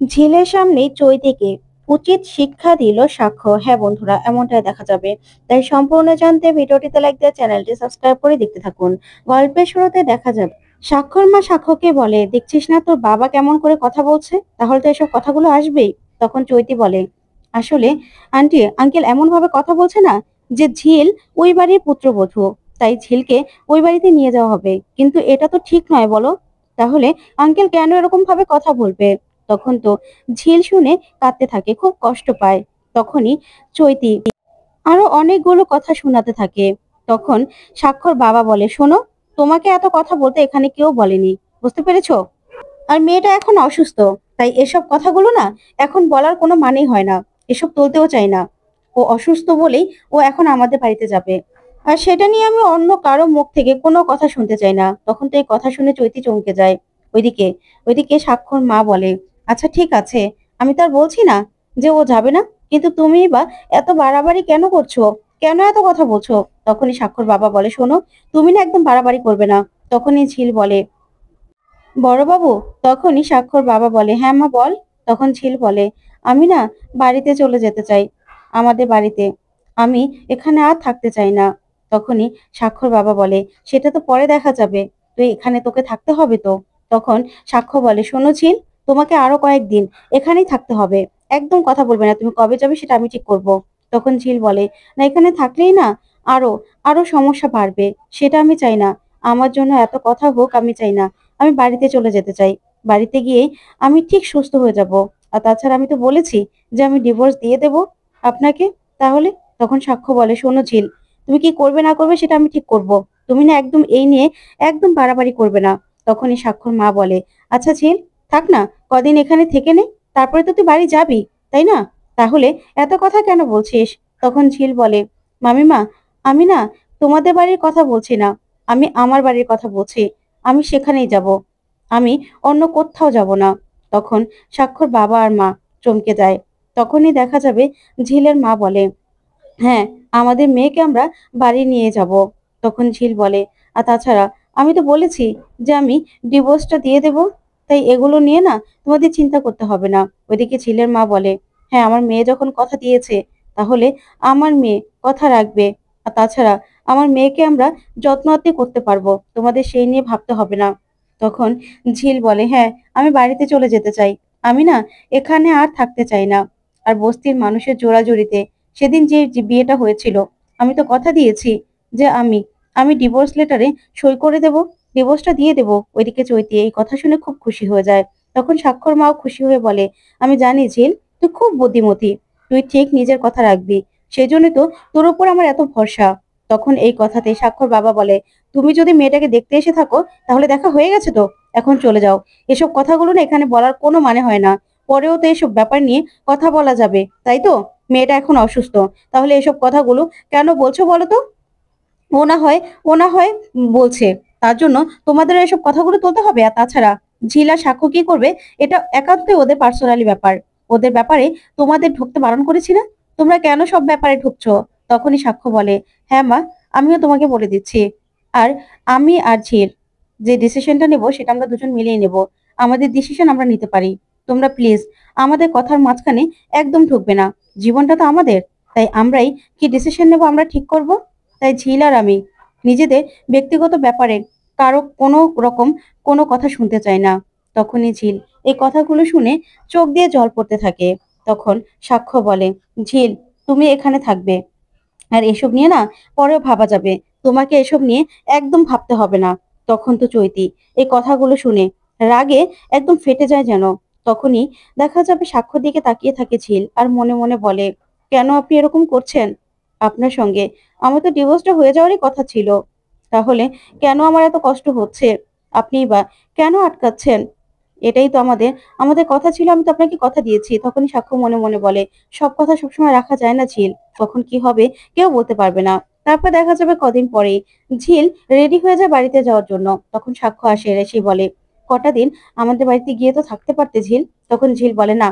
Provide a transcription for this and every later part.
ঝিলের সামনেই চৈতিকে উচিত শিক্ষা দিল সাক্ষ্য। হ্যাঁ বন্ধুরা, এমনটাই দেখা যাবে। তাই সম্পূর্ণ জানতে ভিডিওটিতে লাইক দিয়ে চ্যানেলটি সাবস্ক্রাইব করে দেখতে থাকুন। গল্পের শুরুতে দেখা যাবে সাক্ষর মা সাক্ষ্যকে বলে, দেখছিস না তোর বাবা কেমন করে কথা বলছে, তাহলে তো এসব কথাগুলো আসবেই। তখন চৈতি বলে, আসলে আন্টি আঙ্কেল এমন ভাবে কথা বলছে না যে ঝিল ওই বাড়ির পুত্রবধূ, তাই ঝিলকে ওই বাড়িতে নিয়ে যাওয়া হবে, কিন্তু এটা তো ঠিক নয় বলো। তাহলে আঙ্কেল কেন এরকম ভাবে কথা বলবে? তখন তো ঝিল শুনে কাঁদতে থাকে, খুব কষ্ট পায়। তখনই চৈতি আরো অনেকগুলো কথা শোনাতে থাকে। তখন সাক্ষর বাবা বলে, শোনো, তোমাকে এত কথা বলতে এখানে কেউ বলেনি, বুঝতে পেরেছো? আর মেয়েটা এখন অসুস্থ, তাই এসব কথাগুলো না এখন বলার কোনো মানেই হয় না, এসব তুলতেও চাই না। ও অসুস্থ বলেই ও এখন আমাদের বাড়িতে যাবে, আর সেটা নিয়ে আমি অন্য কারো মুখ থেকে কোনো কথা শুনতে চাই না। তখন তো এই কথা শুনে চৈতি চমকে যায়। ওইদিকে ওইদিকে সাক্ষর মা বলে, আচ্ছা ঠিক আছে, আমি তো আর বলছি না যে ও যাবে না, কিন্তু তুমি বা এত বাড়াবাড়ি কেন করছো, কেন এত কথা বলছো? তখনই সাক্ষর বাবা বলে, শোনো, তুমি না একদম বাড়াবাড়ি করবে না। তখনই ঝিল বলে, বড়বাবু। তখনই সাক্ষর বাবা বলে, হ্যাঁ মা বল। তখন ঝিল বলে, আমি না বাড়িতে চলে যেতে চাই, আমাদের বাড়িতে। আমি এখানে আর থাকতে চাই না। তখনই সাক্ষর বাবা বলে, সেটা তো পরে দেখা যাবে, তুই এখানে তোকে থাকতে হবে তো। তখন সাক্ষ্য বলে, শোনো ঝিল, তোমাকে আরো কয়েকদিন এখানেই থাকতে হবে, একদম কথা বলবে না, তুমি কবে যাবে সেটা আমি ঠিক করব। তখন ঝিল বলে, না এখানে থাকলেই না আরো আরো সমস্যা বাড়বে, সেটা আমি চাই না। আমার জন্য এত কথা হোক আমি চাই না, আমি বাড়িতে চলে যেতে চাই। বাড়িতে গিয়েই আমি ঠিক সুস্থ হয়ে যাব। আর তাছাড়া আমি তো বলেছি যে আমি ডিভোর্স দিয়ে দেব আপনাকে। তাহলে তখন সাক্ষ্য বলে, শোনো ঝিল, তুমি কি করবে না করবে সেটা আমি ঠিক করব, তুমি না একদম এই নিয়ে একদম বাড়াবাড়ি করবে না। তখনই সাক্ষর মা বলে, আচ্ছা ঝিল, থাক না, কদিন এখানে থেকে নে, তারপরে তো তুই বাড়ি যাবি, তাই না? তাহলে এত কথা কেন বলছিস? তখন ঝিল বলে, মামিমা, আমি না তোমাদের বাড়ির কথা বলছি না, আমি আমার বাড়ির কথা বলছি, আমি সেখানেই যাব, আমি অন্য কোথাও যাব না। তখন সাক্ষর বাবা আর মা চমকে যায়। তখনই দেখা যাবে ঝিলের মা বলে, হ্যাঁ, আমাদের মেয়েকে আমরা বাড়ি নিয়ে যাব। তখন ঝিল বলে, আর তাছাড়া আমি তো বলেছি যে আমি ডিভোর্সটা দিয়ে দেব, তাই এগুলো নিয়ে না তোমাদের চিন্তা করতে হবে না। ওইদিকে ঝিলের মা বলে, হ্যাঁ, আমার মেয়ে যখন কথা দিয়েছে, তাহলে আমার মেয়ে কথা রাখবে। আর তাছাড়া আমার মেয়েকে আমরা যত্ন আত্তি করতে পারবো, তোমাদের সেই নিয়ে ভাবতে হবে না। তখন ঝিল বলে, হ্যাঁ, আমি বাড়িতে চলে যেতে চাই, আমি না এখানে আর থাকতে চাই না। আর বস্তির মানুষের জোড়াজুড়িতে সেদিন যে বিয়েটা হয়েছিল, আমি তো কথা দিয়েছি যে আমি ডিভোর্স লেটারে সই করে দেব, ডিভোর্সটা দিয়ে দেব। ওইদিকে চৈতি এই কথা শুনে খুব খুশি হয়ে যায়। তখন সাক্ষর মাও খুশি হয়ে বলে, আমি জানি ঝিল, তুই খুব বুদ্ধিমতী, তুই ঠিক নিজের কথা রাখবি, সেই জন্য তো তোর উপর আমার এত ভরসা। তখন এই কথাতে সাক্ষর বাবা বলে, তুমি যদি মেয়েটাকে দেখতে এসে থাকো তাহলে দেখা হয়ে গেছে তো, এখন চলে যাও। এসব কথাগুলো না এখানে বলার কোনো মানে হয় না, পরেও তো এসব ব্যাপার নিয়ে কথা বলা যাবে, তাই তো? মেয়েটা এখন অসুস্থ, তাহলে এসব কথাগুলো কেন বলছো বলো তো? ও না হয় ও না হয় বলছে, তার জন্য তোমাদের এসব কথাগুলো তুলতে হবে? আর তাছাড়া ঝিল আর সাক্ষ্য কি করবে, এটা একান্তই ওদের পার্সোনালি ব্যাপার, ওদের ব্যাপারে তোমাদের ঢুকতে বারণ করেছি না, তোমরা কেন সব ব্যাপারে ঢুকছো? তখনই সাক্ষ্য বলে, হ্যাঁ মা, আমিও তোমাকে বলে দিচ্ছি। আর আমি আর ঝিল যে ডিসিশনটা নেব সেটা আমরা দুজন মিলেই নেব, আমাদের ডিসিশন আমরা নিতে পারি। তোমরা প্লিজ আমাদের কথার মাঝখানে একদম ঢুকবে না, জীবনটা তো আমাদের, তাই আমরাই কি ডিসিশন নেব আমরা ঠিক করব। তাই ঝিল আর আমি নিজেদের ব্যক্তিগত ব্যাপারে কারো কোনো রকম কোনো কথা শুনতে চাই না। তখনই ঝিল এই কথাগুলো শুনে চোখ দিয়ে জল পড়তে থাকে। তখন সাক্ষ্য বলে, ঝিল, তুমি এখানে থাকবে, আর এসব নিয়ে না পরেও ভাবা যাবে, তোমাকে এসব নিয়ে একদম ভাবতে হবে না। তখন তো চৈতি এই কথাগুলো শুনে রাগে একদম ফেটে যায় যেন। তখনই দেখা যাবে সাক্ষ্যর দিকে তাকিয়ে থাকে ঝিল আর মনে মনে বলে, কেন আপনি এরকম করছেন? আপনার সঙ্গে আমার তো ডিভোর্সটা হয়ে যাওয়ারই কথা ছিল, তাহলে কেন আমার এত কষ্ট হচ্ছে? আপনিই বা কেন আটকাচ্ছেন? এটাই তো আমাদের আমাদের কথা ছিল, আমি তো আপনাকে কথা দিয়েছি। তখনই সাক্ষ্য মনে মনে বলে, সব কথা সবসময় রাখা যায় না ঝিল, কখন কি হবে কেউ বলতে পারবে না। তারপর দেখা যাবে কদিন পরেই ঝিল রেডি হয়ে যায় বাড়িতে যাওয়ার জন্য। তখন সাক্ষ্য আসে, এসে বলে, কটা দিন আমাদের বাড়িতে গিয়ে তো থাকতে পারতে ঝিল। তখন ঝিল বলে, না,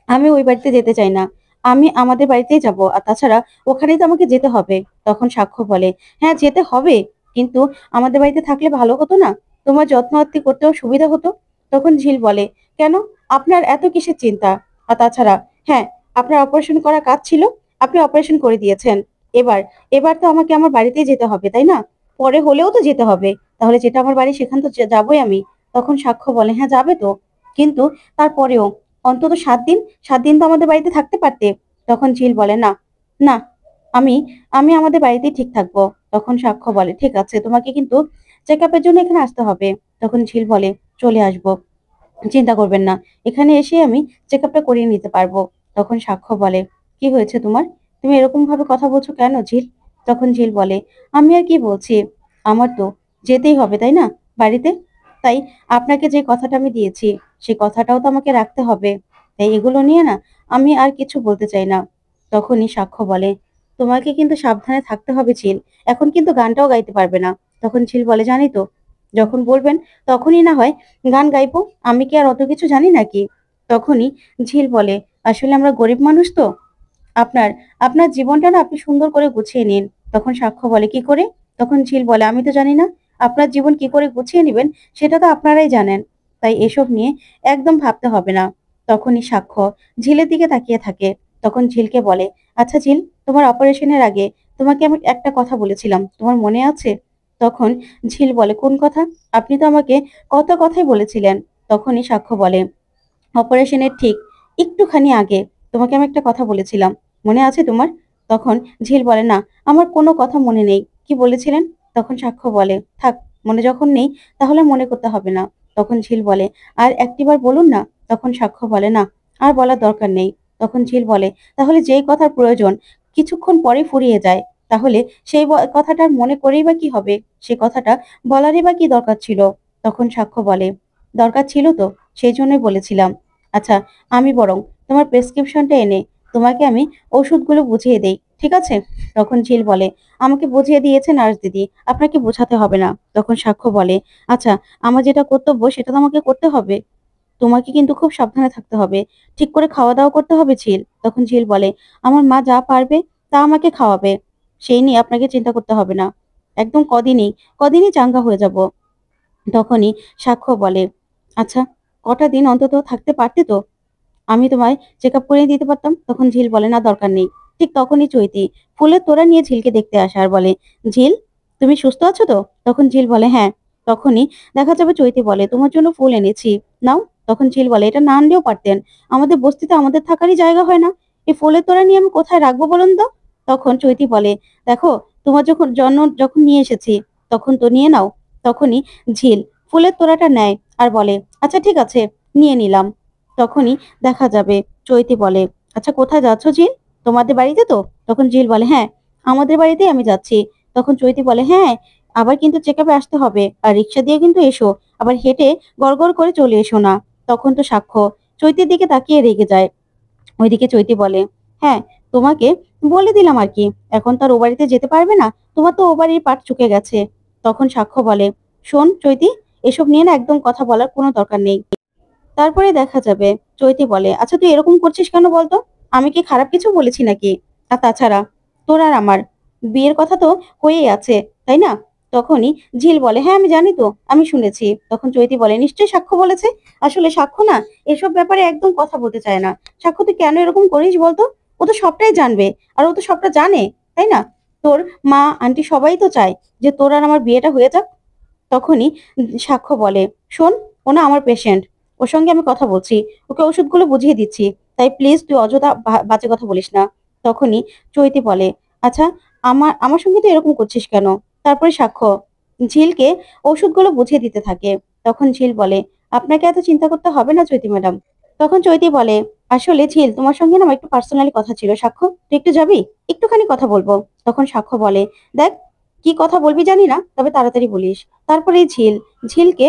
আমি ওই বাড়িতে যেতে চাই না, আমি আমাদের বাড়িতেই যাব, আর তাছাড়া ওখানেই তো আমাকে যেতে হবে। তখন সাক্ষ্য বলে, হ্যাঁ যেতে হবে, কিন্তু আমাদের বাড়িতে থাকলে ভালো হতো না, তোমার যত্ন আত্তি করতেও সুবিধা হতো। তখন ঝিল বলে, কেন? আপনার এত কিসের চিন্তা? আর তাছাড়া হ্যাঁ, আপনার অপারেশন করার কাজ ছিল, আপনি অপারেশন করে দিয়েছেন। এবার এবার তো আমাকে আমার বাড়িতেই যেতে হবে, তাই না? পরে হলেও তো যেতে হবে। তাহলে যেটা আমার বাড়ি সেখান তো যাবোই আমি। তখন সাক্ষ্য বলে, "হ্যাঁ, যাবে তো। কিন্তু তারপরেও অন্তত ৭ দিন, ৭ দিন তো আমাদের বাড়িতে থাকতে পারতে।" তখন ঝিল বলে, "না, না, আমি আমি আমাদের বাড়িতেই ঠিক থাকবো।" তখন সাক্ষ্য বলে, "ঠিক আছে, তোমাকে কিন্তু চেকআপের জন্য এখানে আসতে হবে।" তখন ঝিল বলে, "চলে আসবো। চিন্তা করবেন না। এখানে এসে আমি চেকআপটা করিয়ে নিতে পারবো।" তখন সাক্ষ্য বলে, "কি হয়েছে তোমার? তুমি এরকম ভাবে কথা বলছো কেন ঝিল?" তখন ঝিল বলে, "আমি আর কি বলছি? আমার তো যেতেই হবে, তাই না? বাড়িতে। তাই আপনাকে যে কথাটা আমি দিয়েছি, সেই কথাটাও তো আমাকে রাখতে হবে। তাই এগুলো নিয়ে না আমি আর কিছু বলতে চাই না।" তখনই সাক্ষ্য বলে, "তোমাকে কিন্তু সাবধানে থাকতে হবে ঝিল। এখন কিন্তু গানটাও গাইতে পারবে না।" তখন ঝিল বলে, "জানি তো। যখন বলবেন তখনই না হয় গান গাইবো। আমি কি আর অত কিছু জানি নাকি?" তখনই ঝিল বলে, "আসলে আমরা গরিব মানুষ তো। আপনার আপনার জীবনটা না আপনি সুন্দর করে গুছিয়ে নিন।" তখন সাক্ষ্য বলে, "কি করে?" তখন ঝিল বলে, "আমি তো জানি না। আপনার জীবন কি করে গুছিয়ে নিবেন সেটা তো আপনারাই জানেন। তাই এসব নিয়ে একদম ভাবতে হবে না।" তখনই সাক্ষ্য ঝিলের দিকে তাকিয়ে থাকে। তখন ঝিলকে বলে, "আচ্ছা ঝিল, তোমার অপারেশনের আগে তোমাকে আমি একটা কথা বলেছিলাম। তোমার মনে আছে?" তখন ঝিল বলে, "কোন কথা? আপনি তো আমাকে কত কথাই বলেছিলেন।" তখনই সাক্ষ্য বলে, "অপারেশনের ঠিক একটুখানি আগে তোমাকে আমি একটা কথা বলেছিলাম। মনে আছে তোমার?" তখন ঝিল বলে, "না, আমার কোনো কথা মনে নেই। কি বলেছিলেন?" তখন সাক্ষ্য বলে, "থাক, মনে যখন নেই তাহলে মনে করতে হবে না।" তখন ঝিল বলে, "আর একটিবার বলুন না।" তখন সাক্ষ্য বলে, "না, আর বলার দরকার নেই।" তখন ঝিল বলে, "তাহলে যেই কথার প্রয়োজন কিছুক্ষণ পরেই ফুরিয়ে যায়, তাহলে সেই কথাটার মনে করেই বা কি হবে? সে কথাটা বলারই বা কি দরকার ছিল?" তখন সাক্ষ্য বলে, "দরকার ছিল তো, সেইজন্যই বলেছিলাম। আচ্ছা, আমি বরং তোমার প্রেসক্রিপশনটা এনে তোমাকে আমি ওষুধগুলো বুঝিয়ে দেই। ঠিক আছে?" তখন ঝিল বলে, "আমাকে বুঝিয়ে দিয়েছে নার্স দিদি। আপনাকে বোঝাতে হবে না।" তখন সাক্ষ্য বলে, "আচ্ছা, আমার যেটা কর্তব্য সেটা তো আমাকে করতে হবে। তোমাকে কিন্তু খুব সাবধানে থাকতে হবে। ঠিক করে খাওয়া-দাওয়া করতে হবে ঝিল।" তখন ঝিল বলে, "আমার মা যা পারবে তা আমাকে খাওয়াবে। সেই নিয়ে আপনাকে চিন্তা করতে হবে না। একদম কদিনই চাঙ্গা হয়ে যাব।" তখনই সাক্ষ্য বলে, "আচ্ছা, কটা দিন অন্তত থাকতে পারতে তো? আমি তোমায় চেকআপ করিয়ে দিতে পারতাম।" তখন ঝিল বলে, "না, দরকার নেই।" ঠিক তখনই চৈতি ফুলের তোড়া নিয়ে ঝিলকে দেখতে আসে আর বলে, "ঝিল, তুমি সুস্থ আছো তো?" তখন ঝিল বলে, "হ্যাঁ।" তখনই দেখা যাবে চৈতি বলে, "তোমার জন্য ফুল এনেছি, নাও।" তখন ঝিল বলে, "এটা না আনলেও পারতেন। আমাদের বস্তিতে আমাদের থাকারই জায়গা হয় না। এই ফুলের তোড়া নিয়ে আমি কোথায় রাখবো বলুন তো?" তখন চৈতি বলে, "দেখো, তোমার যখন নিয়ে এসেছি তখন তো নিয়ে নাও।" তখনই ঝিল ফুলের তোড়াটা নেয় আর বলে, "আচ্ছা, ঠিক আছে, নিয়ে নিলাম।" তখনই দেখা যাবে চৈতি বলে, "আচ্ছা, কোথায় যাচ্ছ ঝিল? তোমাদের বাড়িতে তো?" তখন ঝিল বলে, "হ্যাঁ, আমাদের বাড়িতেই আমি যাচ্ছি।" তখন চৈতি বলে, "হ্যাঁ, আবার কিন্তু চেকআপে আসতে হবে। আর রিক্সা দিয়ে কিন্তু এসো। আবার হেঁটে গড়গড় করে চলে এসো না।" তখন তো সাক্ষ্য চৈতির দিকে তাকিয়ে রেগে যায়। ওইদিকে চৈতি বলে, "হ্যাঁ, তোমাকে বলে দিলাম আর কি। এখন তো আর ও বাড়িতে যেতে পারবে না। তোমার তো ও বাড়ির পাট চুকে গেছে।" তখন সাক্ষ্য বলে, "শোন চৈতি, এসব নিয়ে না একদম কথা বলার কোনো দরকার নেই।" তারপরে দেখা যাবে চৈতি বলে, "আচ্ছা, তুই এরকম করছিস কেন বলতো? আমি কি খারাপ কিছু বলেছি নাকি? আর তাছাড়া তোর আর আমার বিয়ের কথা তো হয়েই আছে, তাই না?" তখনই ঝিল বলে, "হ্যাঁ, আমি জানি তো, আমি শুনেছি।" তখন চৈতি বলে, "নিশ্চয়ই সাক্ষ্য বলেছে। আসলে সাক্ষ্য না এসব ব্যাপারে একদম কথা বলতে চায় না। সাক্ষ্য, তুই কেন এরকম করিস বলতো? ও তো সবটাই জানবে। আর ও তো সবটা জানে, তাই না? তোর মা, আন্টি সবাই তো চায় যে তোর আর আমার বিয়েটা হয়ে যাক।" তখনই সাক্ষ্য বলে, "শোন, ও না আমার পেশেন্ট। ওর সঙ্গে আমি কথা বলছি। ওকে ওষুধগুলো বুঝিয়ে দিচ্ছি। তাই প্লিজ তুই অযথা বাজে কথা বলিস না।" তখনই চৈতি বলে, "আচ্ছা, আমার আমার সঙ্গে তুই এরকম করছিস কেন?" তারপরে সাক্ষ্য ঝিলকে ওষুধগুলো বুঝিয়ে দিতে থাকে। তখন ঝিল বলে, "আপনাকে এত চিন্তা করতে হবে না চৈতি ম্যাডাম।" তখন চৈতি বলে, "আসলে ঝিল, তোমার সঙ্গে না আমার একটু পার্সোনালি কথা ছিল। সাক্ষ্য, তুই একটু যাবি? একটুখানি কথা বলবো।" তখন সাক্ষ্য বলে, "দেখ, কি কথা বলবি জানি না, তবে তাড়াতাড়ি বলিস।" তারপরে ঝিলকে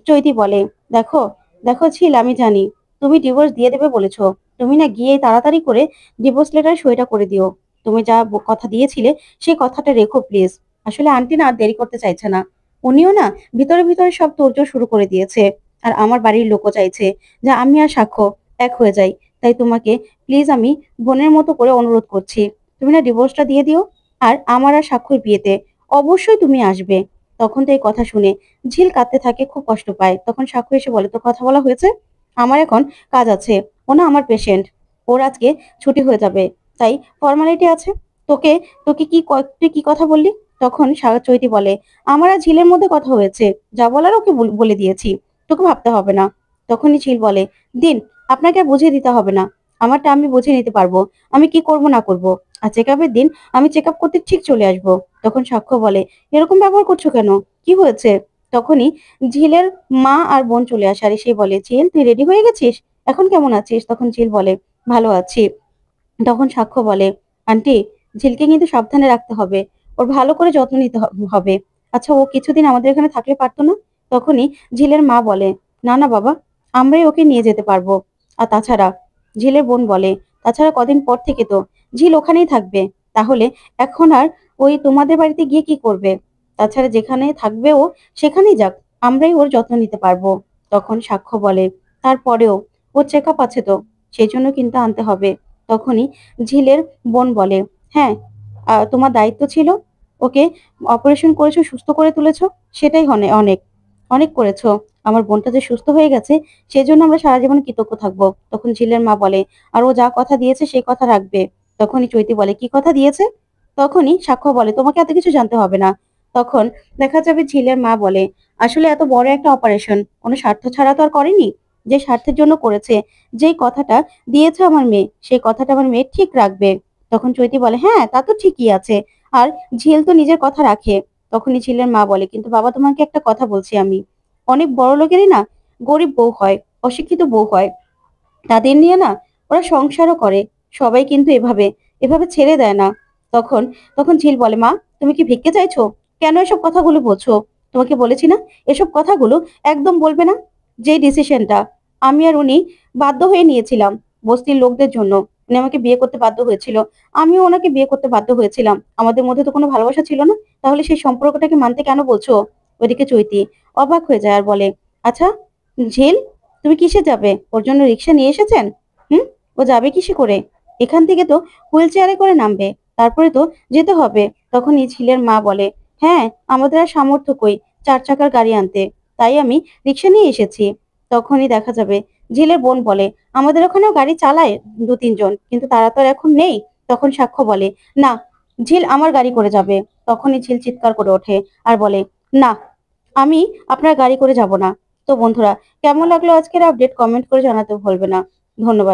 চৈতি বলে, "দেখো, দেখো ঝিল, আমি জানি তুমি ডিভোর্স দিয়ে দেবে বলেছো। তুমি না গিয়ে তাড়াতাড়ি করে ডিভোর্স লেটার সইটা করে দিও। তুমি যা কথা দিয়েছিলে সেই কথাটা রেখো প্লিজ। আসলে আন্টি না আর দেরি করতে চাইছে না। উনিও না ভিতরে সব তোড়জোড় শুরু করে দিয়েছে। আর আমার বাড়ির লোকও চাইছে যে আমি আর সাক্ষ্য এক হয়ে যাই। তাই তোমাকে প্লিজ আমি বোনের মতো করে অনুরোধ করছি। তুমি না ডিভোর্সটা দিয়ে দিও। আর আমার আর সাক্ষ্যর বিয়েতে অবশ্যই তুমি আসবে।" তখন তো এই কথা শুনে ঝিল কাঁদতে থাকে, খুব কষ্ট পায়। তখন সাক্ষ্য এসে বলে, "তোর কথা বলা হয়েছে? আমার এখন কাজ আছে। ও না আমার পেশেন্ট, ওর আজকে ছুটি হয়ে যাবে, তাই ফর্মালিটি আছে। তোকে তোকে তুই কি কথা বললি? তখন চৈতি বলে, আমার আর ঝিলের মধ্যে কথা হয়েছে, যা বলার ওকে বলে দিয়েছি, তোকে ভাবতে হবে না। তখনই ঝিল বলে, দিন, আপনাকে আর বুঝিয়ে দিতে হবে না, আমারটা আমি বুঝে নিতে পারবো, আমি কি করব না করব। আর চেক আপের দিন আমি চেক আপ করতে ঠিক চলে আসবো। তখন সাক্ষ্য বলে, এরকম ব্যবহার করছো কেন, কি হয়েছে? তখনই ঝিলের মা আর বোন চলে আসে, আর সে বলে, ঝিল তুই রেডি হয়ে গেছিস, এখন কেমন আছিস? তখন ঝিল বলে, ভালো আছি। তখন সাক্ষ্য বলে, আন্টি, ঝিলকে কিন্তু সাবধানে রাখতে হবে, ওর ভালো করে যত্ন নিতে হবে। আচ্ছা, ও কিছুদিন আমাদের এখানে থাকলে পারতো না? তখনই ঝিলের মা বলে, না না বাবা, আমরাই ওকে নিয়ে যেতে পারবো। আর তাছাড়া ঝিলের বোন বলে, তাছাড়া কদিন পর থেকে তো ঝিল ওখানেই থাকবে, তাহলে এখন আর ওই তোমাদের বাড়িতে গিয়ে কি করবে? তাছাড়া যেখানে থাকবে ও সেখানেই যাক, আমরাই ওর যত্ন নিতে পারবো। তখন সাক্ষ্য বলে, তারপরেও ওর চেক আপ আছে তো, সেই জন্য কিন্তু আনতে হবে। তখনই ঝিলের বোন বলে, হ্যাঁ, তোমার দায়িত্ব ছিল, ওকে অপারেশন করেছো, সুস্থ করে তুলেছো, সেটাই অনেক অনেক করেছো। আমার বোনটা যে সুস্থ হয়ে গেছে, সেজন্য আমরা সারা জীবন কৃতজ্ঞ থাকবো। তখন ঝিলের মা বলে, আর ও যা কথা দিয়েছে সেই কথা রাখবে। তখনই চৈতি বলে, কি কথা দিয়েছে? তখনই সাক্ষ্য বলে, তোমাকে এত কিছু জানতে হবে না। তখন দেখা যাবে ঝিলের মা বলে, আসলে এত বড় একটা অপারেশন কোনো স্বার্থ ছাড়া তো আর করেনি, যে স্বার্থের জন্য করেছে, যেই কথাটা দিয়েছে আমার মেয়ে, সেই কথাটা আমার মেয়ে ঠিক রাখবে। তখন চৈতি বলে, হ্যাঁ, তা তো ঠিকই আছে, আর ঝিল তো নিজের কথা রাখে। তখনই ঝিলের মা বলে, কিন্তু বাবা, তোমাকে একটা কথা বলছি আমি, অনেক বড় লোকেরই না গরিব বউ হয়, অশিক্ষিত বউ হয়, তাদের নিয়ে না ওরা সংসারও করে, সবাই কিন্তু এভাবে এভাবে ছেড়ে দেয় না। তখন তখন ঝিল বলে, মা, তুমি কি ভিক্ষে চাইছো? কেন এসব কথাগুলো বলছো? তোমাকে বলেছি না এসব কথাগুলো একদম বলবে না। যে ডিসিশনটা আমি আর উনি বাধ্য হয়ে নিয়েছিলাম বস্তির লোকদের জন্য, উনি আমাকে বিয়ে করতে বাধ্য হয়েছিল, আমিও ওনাকে বিয়ে করতে বাধ্য হয়েছিলাম, আমাদের মধ্যে তো কোনো ভালোবাসা ছিল না, তাহলে সেই সম্পর্কটাকে মানতে কেন বলছো? ওইদিকে চৈতি অবাক হয়ে যায় আর বলে, আচ্ছা ঝিল, তুমি কিসে যাবে? ওর জন্য রিক্সা নিয়ে এসেছেন? হুম, ও যাবে কিসে করে? এখান থেকে তো হুইল চেয়ারে করে নামবে, তারপরে তো যেতে হবে। তখনই ঝিলের মা বলে, হ্যাঁ, আমাদের আর সামর্থ্য কই 4 চাকার গাড়ি আনতে, তাই আমি রিক্সা নিয়ে এসেছি। তখনই দেখা যাবে ঝিলের বোন বলে, আমাদের ওখানেও গাড়ি চালায় 2-3 জন, কিন্তু তারা তো আর এখন নেই। তখন সাক্ষ্য বলে, না, ঝিল আমার গাড়ি করে যাবে। তখনই ঝিল চিৎকার করে ওঠে আর বলে, না, আমি আপনার গাড়ি করে যাব না। তো বন্ধুরা, কেমন লাগলো আজকের আপডেট, কমেন্ট করে জানাতে ভুলবে না। ধন্যবাদ।